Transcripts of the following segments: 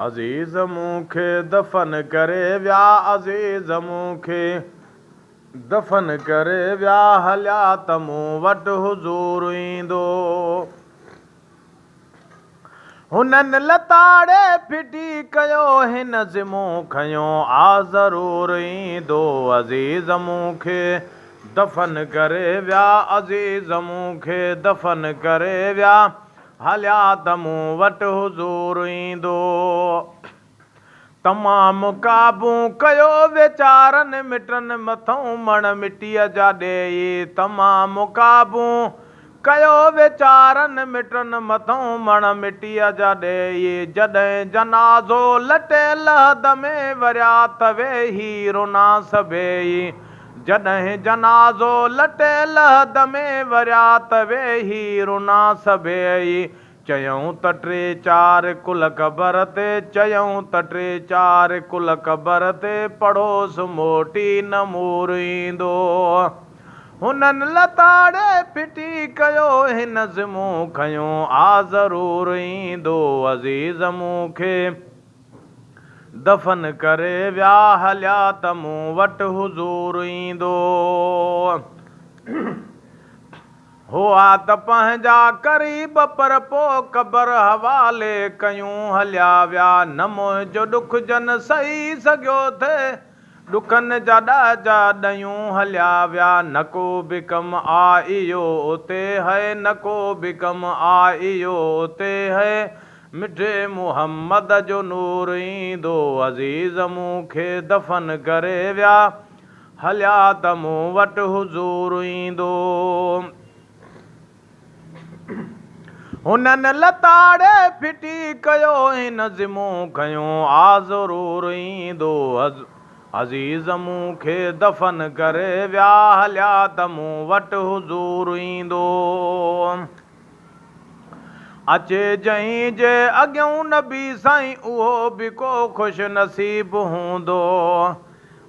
अज़ीज़ मूंखे दफ़न करे विया, अज़ीज़ मूंखे दफ़न करे विया, हलिया त मूं वटि हुज़ूर ईंदो। हुननि लताड़े फिटी कयो, हिन ज़िमो खयो, आ ज़रूर ईंदो। अज़ीज़ मूंखे दफ़न करे विया, अज़ीज़ मूंखे दफ़न करे विया, हलिया त मूं वटि हुज़ूर ईंदो। तमामु काबू कयो वीचारनि मिटनि मथऊं मण मिटीअ जा ॾेई, तमामु काबू कयो वीचारनि मिटनि मथऊं मण मिटीअ जा ॾेई। जॾहिं जनाज़ो लटियल हद में वरिया त वेही रुना सभेई, जॾहिं जनाज़ो लटियल हद में वरिया त वेही रुना सभेई। चयऊं त टे चार कुल क़बर ते, चयऊं त टे चार कुल क़बर ते, पड़ोस मोटी न मूर ईंदो। हुननि लताड़े फिटी कयो, हिन ज़िमो खयो, आ ज़रूर ईंदो। अज़ीज़ मूंखे दफ़न करे विया, हलिया त मूं वटि हुज़ूर ईंदो। हुआ त पंहिंजा क़रीब पर पोइ क़बर हवाले कयूं, हलिया विया न मुंहिंजो ॾुख जन सही सघियो थे, ॾुखनि जा ॾाजा ॾयूं हलिया विया। न को बि कमु आ इहो उते है, न को बि कमु आ इहो उते है, मिठे मुहम्मद जो नूर ईंदो। अज़ीज़ मूंखे दफ़न करे विया, हलिया त मूं वटि हुज़ूर ईंदो। हुननि लताड़े फिटी कयो, हिन ज़िमो खयो, आ ज़रूर ईंदो। अज़ीज़ मूंखे दफ़न करे विया, हलिया त मूं वटि हुज़ूर ईंदो। अचे जहीं जे अॻियूं नबी साईं, उहो बि को ख़ुशि नसीब हूंदो।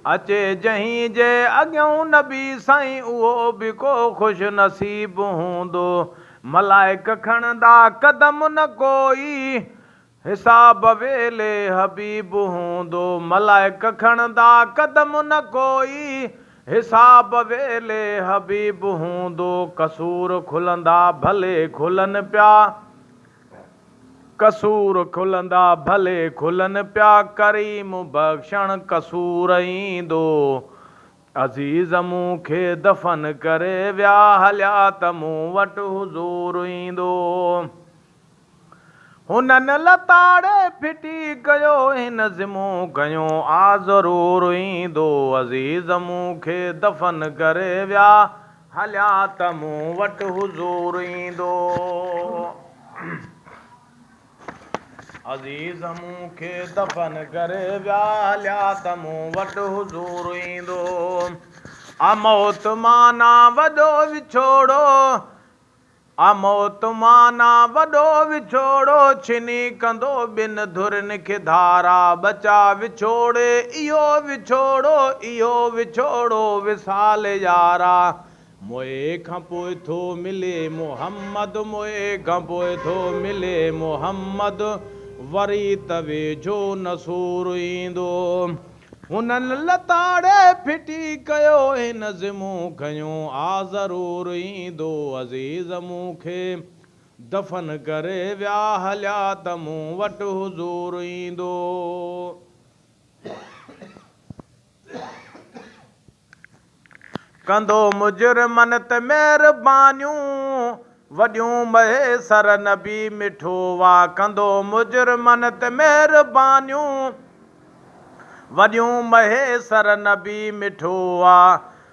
अचे जहीं जे अॻियूं नबी साईं, उहो बि को ख़ुशि नसीब हूंदो। मलाइक खणंदा क़दम न कोई, हिसाब वेले हबीब हूंदो। मलाइक खणंदा क़दम न कोई, हिसाब वेले हबीब हूंदो। कसूर खुलंदा भले खुलनि पिया, कसूर खुलंदा भले खुलनि पिया, करीम बख़्शण कसूर ईंदो। अज़ीज़ मूंखे दफ़न करे विया, हलिया त मूं वटि हुज़ूर ईंदो। हुननि लताड़े फिटी कयो, हिन ज़िमो खयो, आ ज़रूर ईंदो। अज़ीज़ मूंखे दफ़न करे विया, हलिया त मूं वटि हुज़ूर ईंदो। अज़ीज़ मूंखे दफ़न करे विया, हलिया त मूं वटि हुज़ूर ईंदो। अमौत माना वॾो विछोड़ो, अमौत माना वॾो विछोड़ो, छिनी कंदो ॿिनि धुरनि खे धारा, बचा विछोड़े इहो विछोड़ो, इहो विछोड़ो विसाल यारा। मोए खां पोइ थो मिले मुहम्मद, मोए खां पोइ थो मिले मुहम्मद, वरी त वेझो नसूर ईंदो। हुननि लताड़े फिटी कयो, हिन ज़िमो खयो, आ ज़रूर ईंदो। अज़ीज़ मूंखे दफ़न करे विया, हलिया त मूं वटि हुज़ूर ईंदो। कंदो मुजरिमनि ते महिरबानियूं, वॾियूं महेसर नबी मिठो वा। कंदो मुजरिमनि ते महिरबानियूं, वॾियूं महेसर नबी मिठो वा।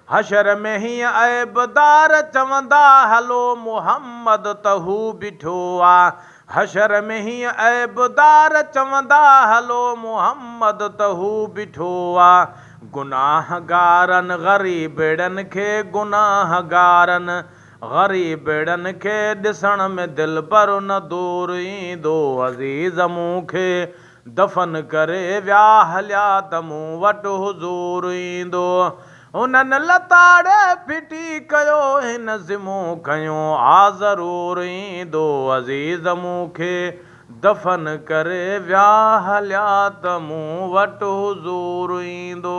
हशर में हीअं ऐबदार चवंदा, हलो मुहम्मद त हू बीठो आ। हशर में हीअं ऐबदार चवंदा, हलो मुहम्मद त हू बीठो आ। गुनाहगारनि ग़रीबड़नि खे, गुनाहगारनि ग़रीबड़नि खे, ॾिसण में दिलि पर न दूर ईंदो। अज़ीज़ मूंखे दफ़न करे विया, हलिया त मूं वटि हुज़ूर ईंदो। हुननि लताड़े फिटी कयो हिन ज़िमो खयो आ ज़रूर ईंदो अज़ीज़ मूंखे दफ़न करे विया हलिया त मूं वटि हुज़ूर ईंदो।